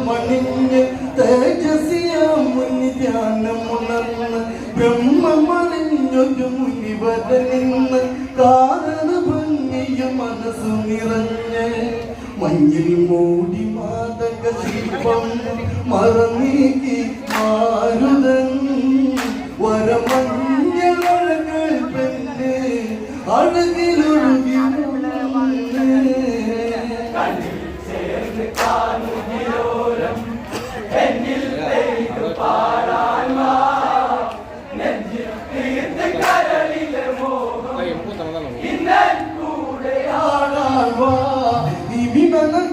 മണിഞ്ഞ് തേജസിയ മുനി ധ്യാനമുണർന്ന് ബ്രഹ്മമണിഞ്ഞൊരു മുനിവരെ നിന്ന് കാരണ ഭംഗിയ മനസ്സു നിറഞ്ഞ് മഞ്ഞിൽ മൂടി മാതക ശില്പം മറന്നീക്കി മാരുതൻ